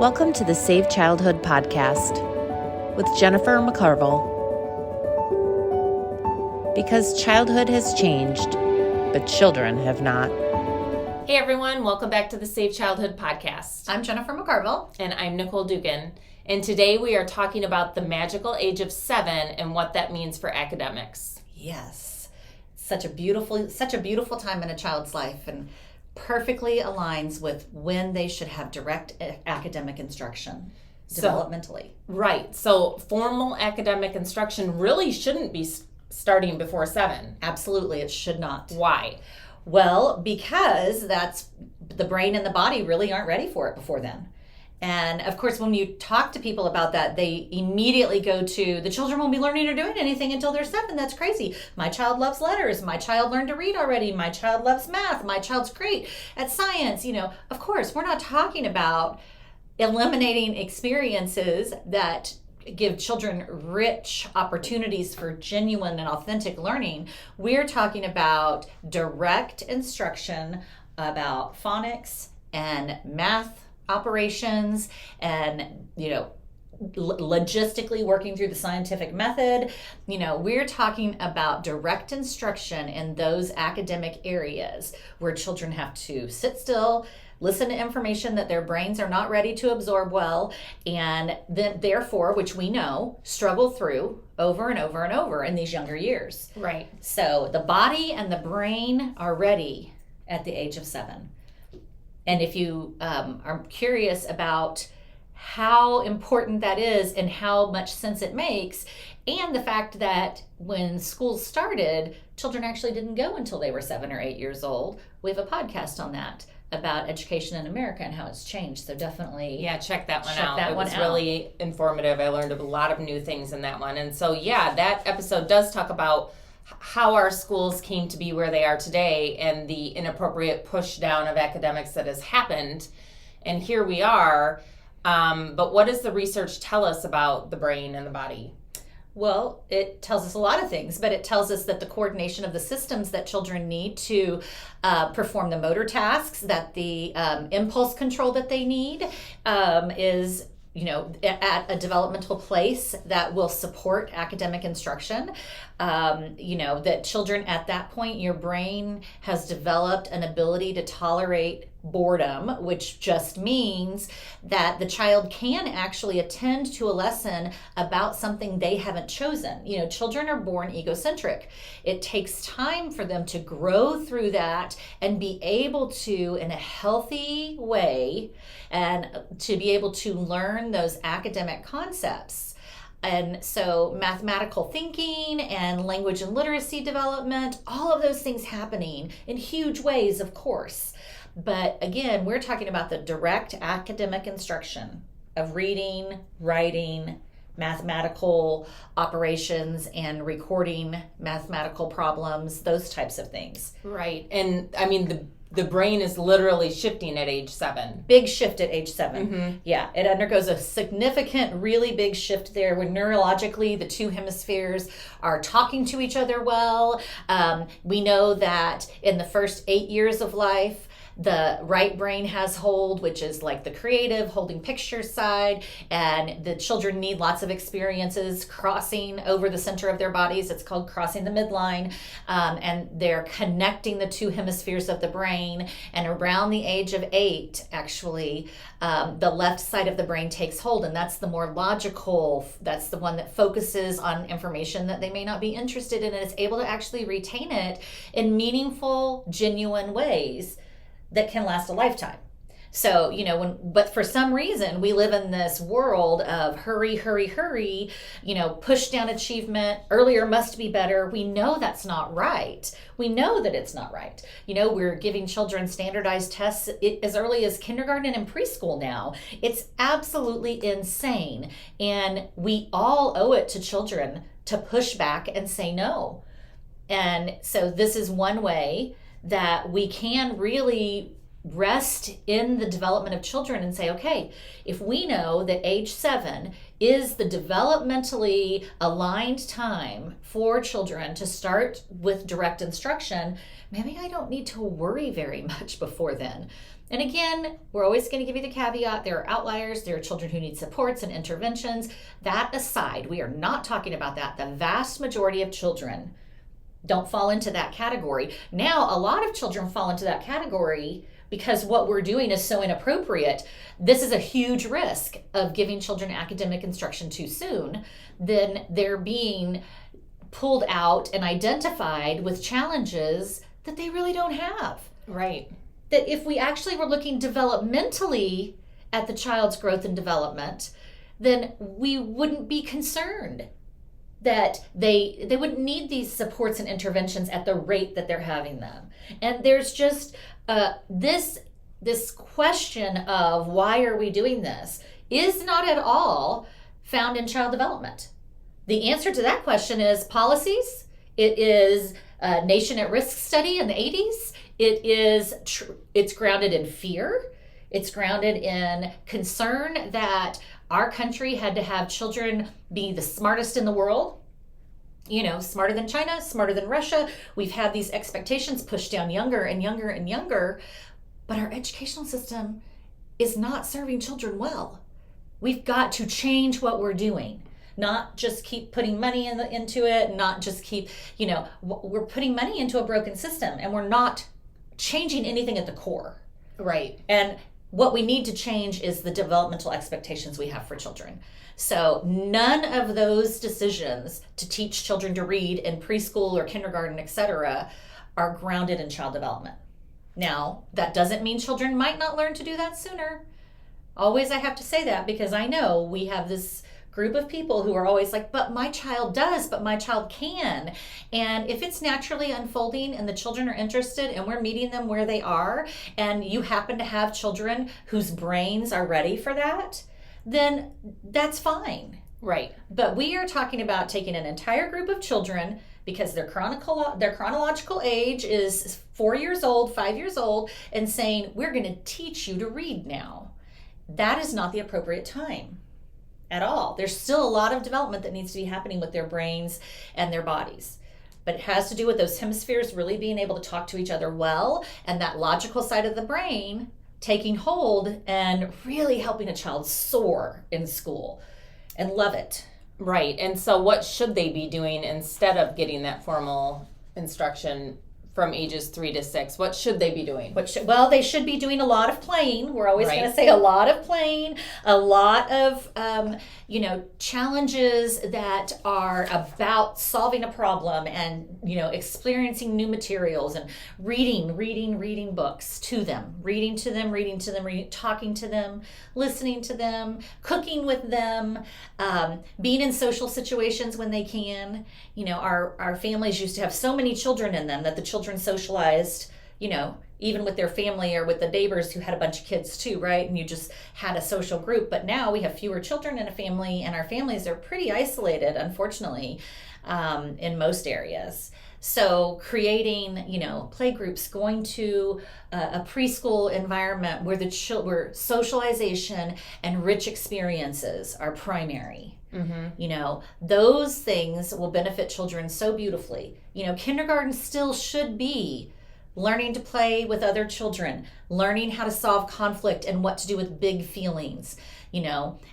Welcome to the Save Childhood podcast with Jennifer McCarville. Because childhood has changed, but children have not. Hey everyone, welcome back to the Save Childhood podcast. I'm Jennifer McCarville. And I'm Nicole Dugan. And today we are talking about the magical age of 7 and what that means for academics. Yes, such a beautiful time in a child's life, and perfectly aligns with when they should have direct academic instruction developmentally. Right. So formal academic instruction really shouldn't be starting before 7. Absolutely, it should not. Why? Well, because the brain and the body really aren't ready for it before then. And of course, when you talk to people about that, they immediately go to, the children won't be learning or doing anything until they're 7. That's crazy. My child loves letters. My child learned to read already. My child loves math. My child's great at science. Of course, we're not talking about eliminating experiences that give children rich opportunities for genuine and authentic learning. We're talking about direct instruction about phonics and math operations and, logistically working through the scientific method. We're talking about direct instruction in those academic areas where children have to sit still, listen to information that their brains are not ready to absorb well, and then therefore, which we know, struggle through over and over and over in these younger years. Right. So the body and the brain are ready at the age of 7. And if you are curious about how important that is and how much sense it makes, and the fact that when schools started, children actually didn't go until they were 7 or 8 years old, we have a podcast on that about education in America and how it's changed. So definitely check that one out. It was really informative. I learned a lot of new things in that one. And so that episode does talk about how our schools came to be where they are today and the inappropriate push down of academics that has happened. And here we are. But what does the research tell us about the brain and the body? Well, it tells us a lot of things, but it tells us that the coordination of the systems that children need to perform the motor tasks, that the impulse control that they need is at a developmental place that will support academic instruction. That children at that point, your brain has developed an ability to tolerate boredom, which just means that the child can actually attend to a lesson about something they haven't chosen. Children are born egocentric. It takes time for them to grow through that and be able to, in a healthy way, and to be able to learn those academic concepts. And so mathematical thinking and language and literacy development, all of those things happening in huge ways, of course. But again, we're talking about the direct academic instruction of reading, writing, mathematical operations, and recording mathematical problems, those types of things. Right. And I mean, the brain is literally shifting at age 7. Big shift at age 7. Mm-hmm. Yeah, it undergoes a significant, really big shift there when neurologically the two hemispheres are talking to each other well. We know that in the first 8 years of life, the right brain has hold, which is like the creative, holding picture side, and the children need lots of experiences crossing over the center of their bodies. It's called crossing the midline, and they're connecting the two hemispheres of the brain. And around the age of 8, actually, the left side of the brain takes hold, and that's the more logical, that's the one that focuses on information that they may not be interested in, and is able to actually retain it in meaningful, genuine ways that can last a lifetime. So, but for some reason, we live in this world of hurry, push down achievement, earlier must be better. We know that's not right. We know that it's not right. We're giving children standardized tests as early as kindergarten and preschool now. It's absolutely insane. And we all owe it to children to push back and say no. And so this is one way that we can really rest in the development of children and say, okay, if we know that age 7 is the developmentally aligned time for children to start with direct instruction, maybe I don't need to worry very much before then. And again, we're always going to give you the caveat. There are outliers. There are children who need supports and interventions. That aside, we are not talking about that. The vast majority of children don't fall into that category. Now, a lot of children fall into that category because what we're doing is so inappropriate. This is a huge risk of giving children academic instruction too soon. Then they're being pulled out and identified with challenges that they really don't have. Right. That if we actually were looking developmentally at the child's growth and development, then we wouldn't be concerned that they wouldn't need these supports and interventions at the rate that they're having them. And there's just this question of why are we doing this is not at all found in child development. The answer to that question is policies. It is a Nation at Risk study in the 80s. It's grounded in fear. It's grounded in concern that our country had to have children be the smartest in the world. You know, smarter than China, smarter than Russia. We've had these expectations pushed down younger and younger and younger, but our educational system is not serving children well. We've got to change what we're doing. Not just keep putting money into it, not just keep, we're putting money into a broken system and we're not changing anything at the core. Right. And what we need to change is the developmental expectations we have for children. So none of those decisions to teach children to read in preschool or kindergarten, etc., are grounded in child development. Now, that doesn't mean children might not learn to do that sooner. Always I have to say that because I know we have this group of people who are always like, but my child does, but my child can. And if it's naturally unfolding and the children are interested and we're meeting them where they are, and you happen to have children whose brains are ready for that, then that's fine. Right. But we are talking about taking an entire group of children because their chronological age is 4 years old, 5 years old, and saying, we're going to teach you to read now. That is not the appropriate time at all. There's still a lot of development that needs to be happening with their brains and their bodies. But it has to do with those hemispheres really being able to talk to each other well, and that logical side of the brain taking hold and really helping a child soar in school and love it. Right. And so what should they be doing instead of getting that formal instruction from ages 3 to 6? What should they be doing? Well, they should be doing a lot of playing. We're always Right. going to say a lot of playing, a lot of, challenges that are about solving a problem and, experiencing new materials and reading books to them, reading to them, talking to them, listening to them, cooking with them, being in social situations when they can. Our families used to have so many children in them that the children socialized, even with their family or with the neighbors who had a bunch of kids too, right? And you just had a social group. But now we have fewer children in a family, and our families are pretty isolated, unfortunately, in most areas. So creating, play groups, going to a preschool environment where socialization and rich experiences are primary. Mm-hmm. Those things will benefit children so beautifully. Kindergarten still should be learning to play with other children, learning how to solve conflict and what to do with big feelings,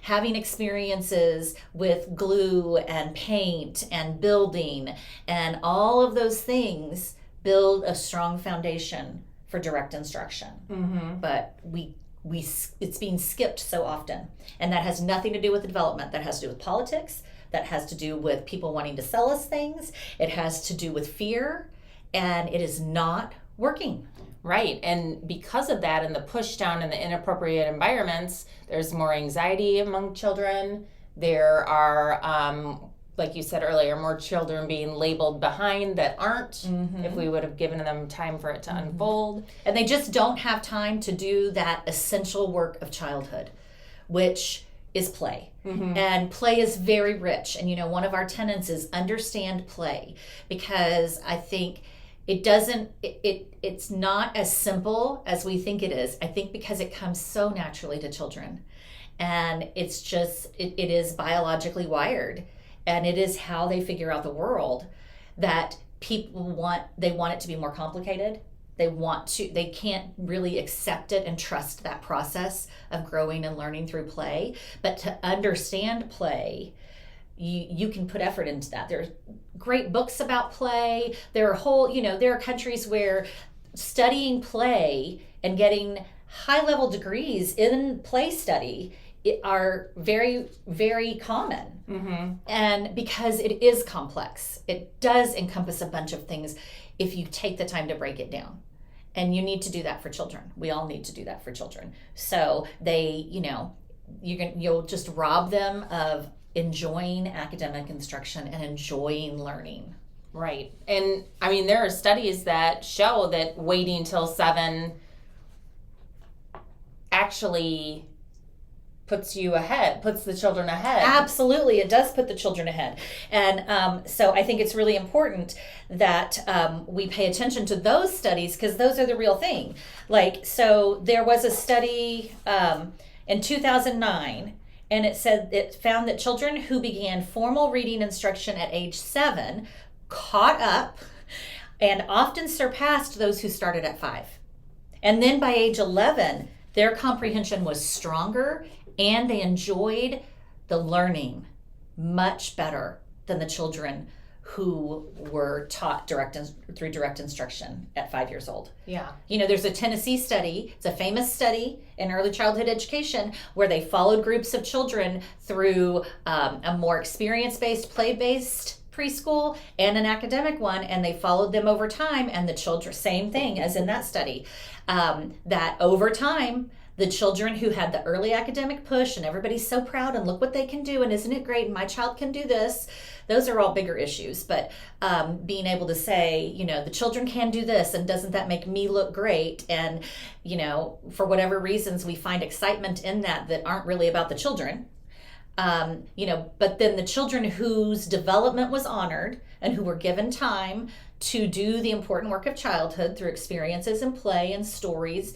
having experiences with glue and paint and building, and all of those things build a strong foundation for direct instruction. Mm-hmm. But it's being skipped so often, and that has nothing to do with the development. That has to do with politics. That has to do with people wanting to sell us things. It has to do with fear, and it is not working. Right. And because of that and the push down in the inappropriate environments, there's more anxiety among children. There are, like you said earlier, more children being labeled behind that aren't, mm-hmm. if we would have given them time for it to mm-hmm. unfold. And they just don't have time to do that essential work of childhood, which is play. Mm-hmm. And play is very rich. And, one of our tenets is understand play, because I think it's not as simple as we think it is. I think because it comes so naturally to children, and it's just it is biologically wired, and it is how they figure out the world, that people want it to be more complicated. They can't really accept it and trust that process of growing and learning through play. But to understand play, you can put effort into that. There are great books about play. There are countries where studying play and getting high-level degrees in play study are very, very common. Mm-hmm. And because it is complex, it does encompass a bunch of things if you take the time to break it down. And you need to do that for children. We all need to do that for children. So you'll just rob them of enjoying academic instruction and enjoying learning. Right. And I mean, there are studies that show that waiting till 7 actually puts the children ahead. Absolutely, it does put the children ahead. And so I think it's really important that we pay attention to those studies, because those are the real thing. So there was a study in 2009, and it found that children who began formal reading instruction at age 7 caught up and often surpassed those who started at 5. And then by age 11, their comprehension was stronger, and they enjoyed the learning much better than the children who were taught through direct instruction at 5 years old. Yeah. There's a Tennessee study. It's a famous study in early childhood education where they followed groups of children through a more experience-based, play-based preschool and an academic one, and they followed them over time, and the children, same thing as in that study, that over time, the children who had the early academic push and everybody's so proud and look what they can do and isn't it great, my child can do this, those are all bigger issues. But being able to say, the children can do this, and doesn't that make me look great? And, for whatever reasons we find excitement in that aren't really about the children. But then the children whose development was honored and who were given time to do the important work of childhood through experiences and play and stories,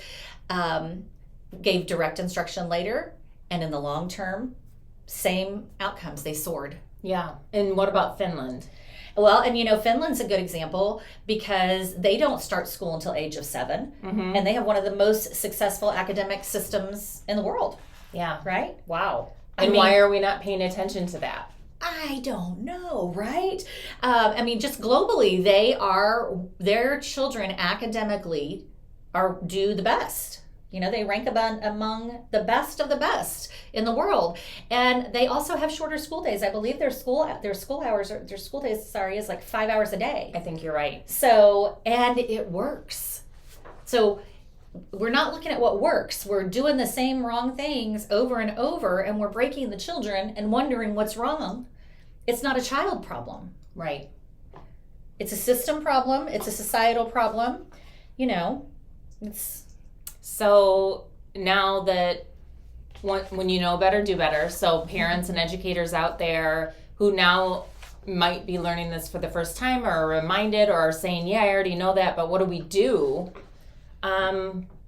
gave direct instruction later, and in the long term, same outcomes. They soared. Yeah. And what about Finland? Well, and Finland's a good example because they don't start school until age of 7, mm-hmm. and they have one of the most successful academic systems in the world. Yeah. Right? Wow. And why are we not paying attention to that? I don't know, right? Just globally, their children academically do the best. They rank among the best of the best in the world, and they also have shorter school days. I believe their school days is like 5 hours a day. I think you're right. So, and it works. So we're not looking at what works. We're doing the same wrong things over and over, and we're breaking the children and wondering what's wrong. It's not a child problem. Right. It's a system problem. It's a societal problem. It's... So now that when you know better, do better. So parents and educators out there who now might be learning this for the first time, or are reminded, or are saying, yeah, I already know that, but what do we do?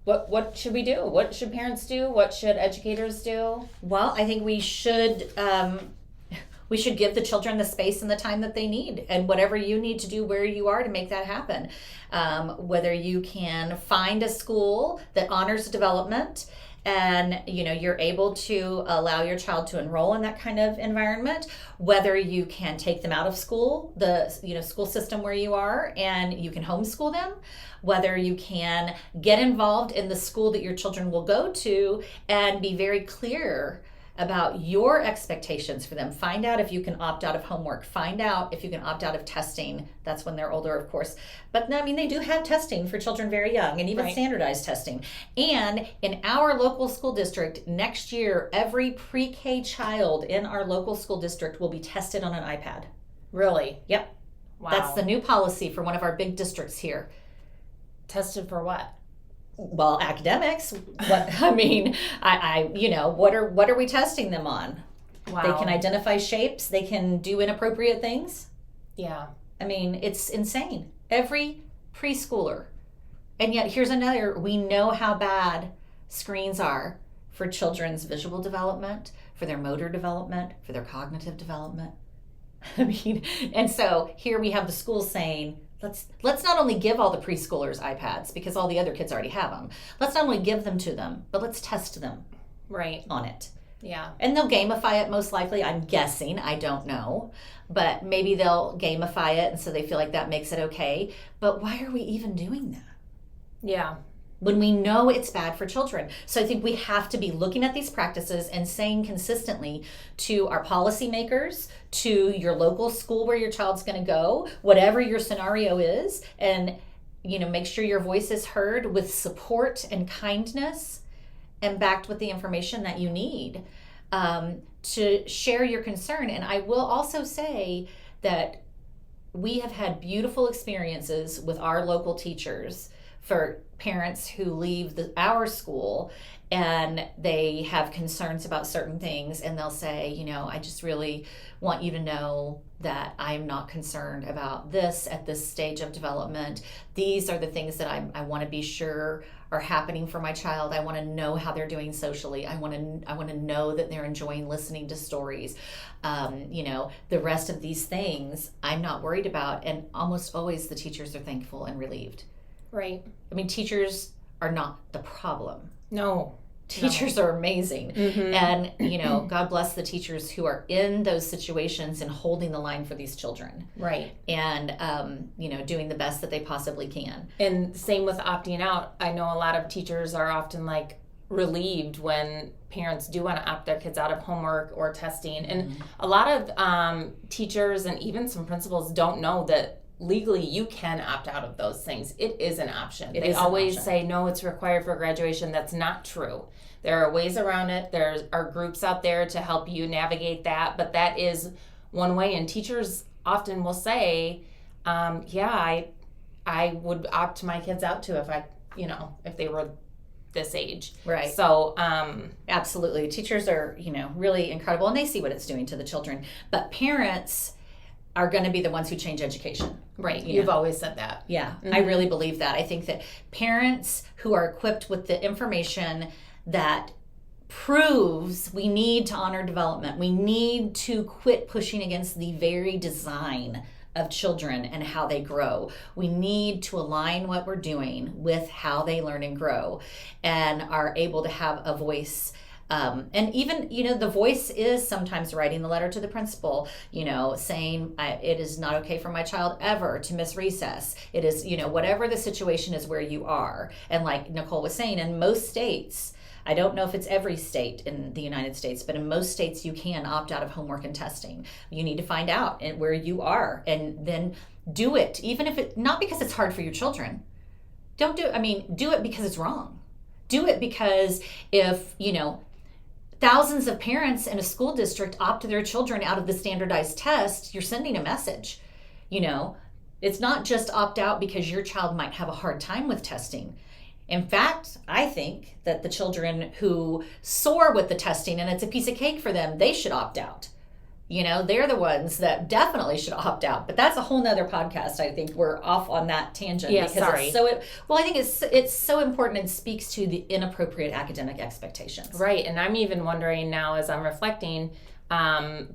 What should we do? What should parents do? What should educators do? Well, I think we should give the children the space and the time that they need, and whatever you need to do where you are to make that happen. Whether you can find a school that honors development, and you're able to allow your child to enroll in that kind of environment, whether you can take them out of school, the school system where you are, and you can homeschool them, whether you can get involved in the school that your children will go to and be very clear about your expectations for them. Find out if you can opt out of homework. Find out if you can opt out of testing. That's when they're older, of course. But they do have testing for children very young, and even standardized testing. And in our local school district, next year, every pre-K child in our local school district will be tested on an iPad. Really? Yep. Wow. That's the new policy for one of our big districts here. Tested for what? Well, academics. What what are we testing them on? Wow. They can identify shapes. They can do inappropriate things. Yeah. It's insane. Every preschooler. And yet here's another, we know how bad screens are for children's visual development, for their motor development, for their cognitive development. I mean, and so here we have the schools saying, let's not only give all the preschoolers iPads because all the other kids already have them. Let's not only give them to them, but let's test them on it. Yeah. And they'll gamify it most likely, I'm guessing, I don't know. But maybe they'll gamify it and so they feel like that makes it okay. But why are we even doing that? Yeah. When we know it's bad for children. So I think we have to be looking at these practices and saying consistently to our policymakers, to your local school where your child's going to go, whatever your scenario is, and make sure your voice is heard with support and kindness and backed with the information that you need to share your concern. And I will also say that we have had beautiful experiences with our local teachers for parents who leave our school and they have concerns about certain things, and they'll say, I just really want you to know that I'm not concerned about this at this stage of development. These are the things that I want to be sure are happening for my child. I want to know how they're doing socially. I want to know that they're enjoying listening to stories. The rest of these things I'm not worried about, and almost always the teachers are thankful and relieved. Right. I mean, teachers are not the problem. No. Teachers are amazing. Mm-hmm. And, God bless the teachers who are in those situations and holding the line for these children. Right. And, doing the best that they possibly can. And same with opting out. I know a lot of teachers are often relieved when parents do want to opt their kids out of homework or testing. And a lot of teachers and even some principals don't know that legally you can opt out of those things. It is an option. They always say, no, it's required for graduation. That's not true. There are ways around it. There are groups out there to help you navigate that, but that is one way. And teachers often will say, I would opt my kids out too if they were this age. Right. So absolutely. Teachers are, really incredible, and they see what it's doing to the children. But parents are going to be the ones who change education. Right. You've always said that. Yeah. I really believe that. I think that parents who are equipped with the information that proves we need to honor development, we need to quit pushing against the very design of children and how they grow. We need to align what we're doing with how they learn and grow, and are able to have a voice. And even, the voice is sometimes writing the letter to the principal, saying it is not okay for my child ever to miss recess. It is, whatever the situation is where you are. And like Nicole was saying, in most states, I don't know if it's every state in the United States, but in most states you can opt out of homework and testing. You need to find out where you are and then do it, even if not because it's hard for your children. Do it because it's wrong. Do it because if, thousands of parents in a school district opt their children out of the standardized test, you're sending a message. It's not just opt out because your child might have a hard time with testing. In fact, I think that the children who soar with the testing and it's a piece of cake for them, they should opt out. They're the ones that definitely should opt out. But that's a whole nother podcast. I think we're off on that tangent. Yeah, sorry. I think it's so important and speaks to the inappropriate academic expectations. Right. And I'm even wondering now, as I'm reflecting,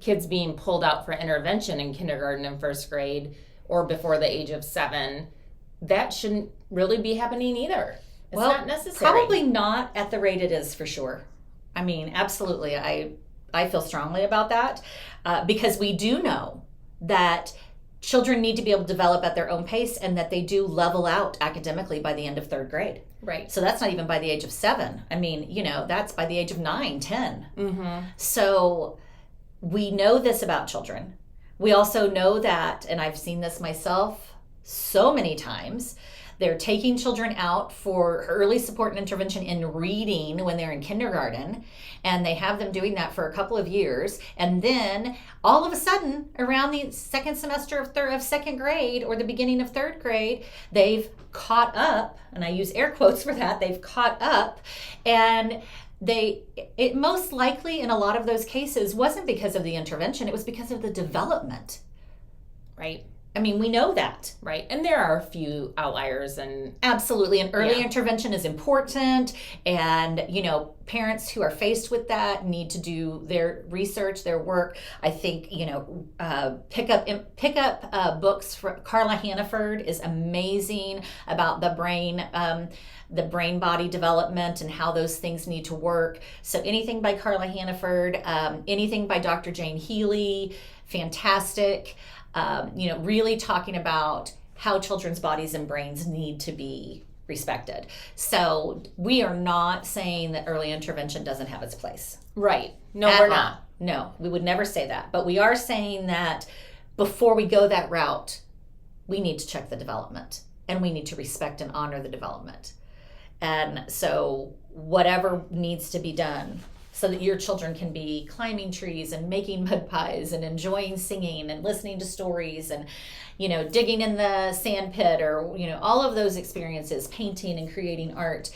kids being pulled out for intervention in kindergarten and first grade or before the age of 7, that shouldn't really be happening either. It's not necessary. Probably not at the rate it is, for sure. Absolutely. I feel strongly about that because we do know that children need to be able to develop at their own pace and that they do level out academically by the end of 3rd grade. Right. So that's not even by the age of 7. That's by the age of 9, 10. Mm-hmm. So we know this about children. We also know that, and I've seen this myself so many times, they're taking children out for early support and intervention in reading when they're in kindergarten, and they have them doing that for a couple of years. And then all of a sudden, around the second semester of 2nd grade or the beginning of 3rd grade, they've caught up, and I use air quotes for that, they've caught up, and it most likely in a lot of those cases wasn't because of the intervention, it was because of the development. Right. I mean, we know that. Right. And there are a few outliers and absolutely. And early intervention is important. And, parents who are faced with that need to do their research, their work. I think, pick up books. Carla Hannaford is amazing about the brain body development and how those things need to work. So anything by Carla Hannaford, anything by Dr. Jane Healy, fantastic. Really talking about how children's bodies and brains need to be respected. So we are not saying that early intervention doesn't have its place. Right. No, we're not. No, we would never say that. But we are saying that before we go that route, we need to check the development and we need to respect and honor the development. And so whatever needs to be done so that your children can be climbing trees and making mud pies and enjoying singing and listening to stories and, digging in the sand pit or, all of those experiences, painting and creating art,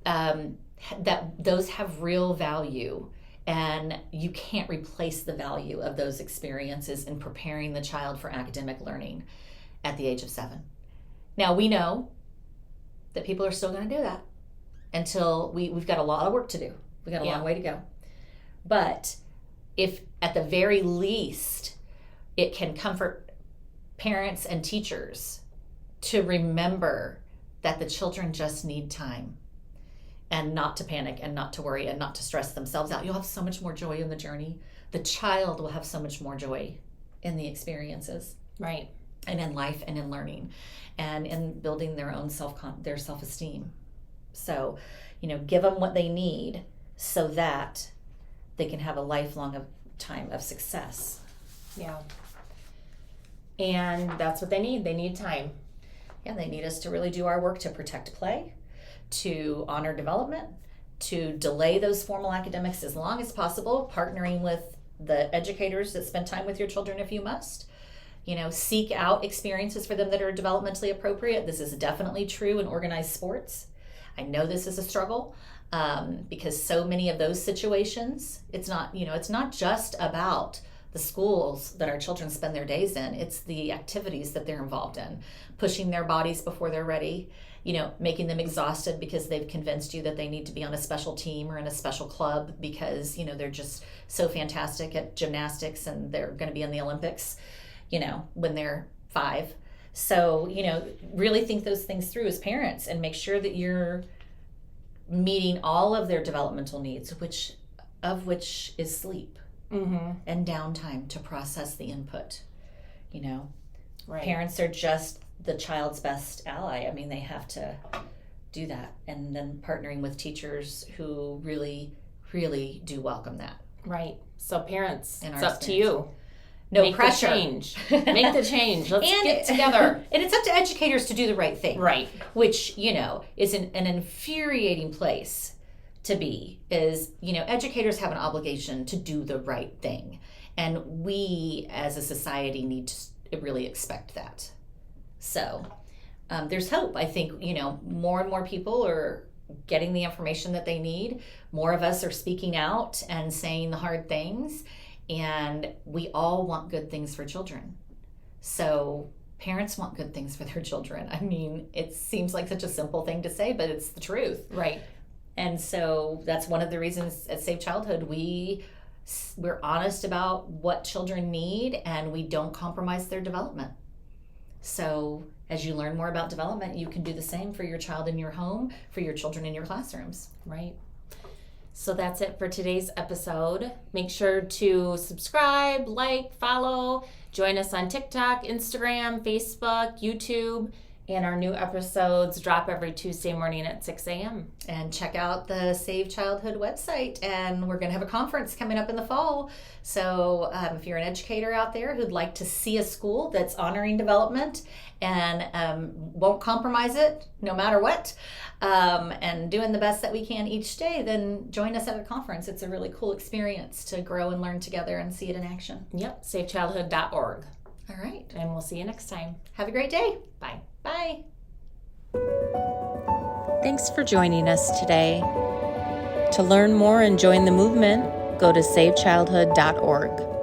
that those have real value. And you can't replace the value of those experiences in preparing the child for academic learning at the age of 7. Now, we know that people are still going to do that until we've got a lot of work to do. We got a long way to go. But if at the very least it can comfort parents and teachers to remember that the children just need time and not to panic and not to worry and not to stress themselves out. You'll have so much more joy in the journey. The child will have so much more joy in the experiences. Right. And in life and in learning and in building their own their self-esteem. So, give them what they need so that they can have a lifelong time of success. Yeah. And that's what they need. They need time. Yeah, they need us to really do our work to protect play, to honor development, to delay those formal academics as long as possible, partnering with the educators that spend time with your children if you must. Seek out experiences for them that are developmentally appropriate. This is definitely true in organized sports. I know this is a struggle. Because so many of those situations, it's not just about the schools that our children spend their days in. It's the activities that they're involved in, pushing their bodies before they're ready, making them exhausted because they've convinced you that they need to be on a special team or in a special club because, they're just so fantastic at gymnastics and they're going to be in the Olympics, when they're 5. So, really think those things through as parents and make sure that you're meeting all of their developmental needs, which is sleep and downtime to process the input. Right. Parents are just the child's best ally. I mean, they have to do that, and then partnering with teachers who really, really do welcome that. Right. So parents, it's up to you. No pressure. Make the change. Let's get together. And it's up to educators to do the right thing. Right. Which, is an infuriating place to be. Is, educators have an obligation to do the right thing. And we as a society need to really expect that. So there's hope. I think, more and more people are getting the information that they need. More of us are speaking out and saying the hard things. And we all want good things for children. So parents want good things for their children. I mean, it seems like such a simple thing to say, but it's the truth. Right. And so that's one of the reasons at Save Childhood we're honest about what children need and we don't compromise their development. So as you learn more about development, you can do the same for your child in your home, for your children in your classrooms. Right. So that's it for today's episode. Make sure to subscribe, follow, join us on TikTok, Instagram, Facebook, YouTube, and our new episodes drop every Tuesday morning at 6 a.m. And check out the Save Childhood website, and we're going to have a conference coming up in the fall. So if you're an educator out there who'd like to see a school that's honoring development and won't compromise it no matter what, and doing the best that we can each day, then join us at a conference. It's a really cool experience to grow and learn together and see it in action. Yep, savechildhood.org. All right. And we'll see you next time. Have a great day. Bye. Bye. Thanks for joining us today. To learn more and join the movement, go to savechildhood.org.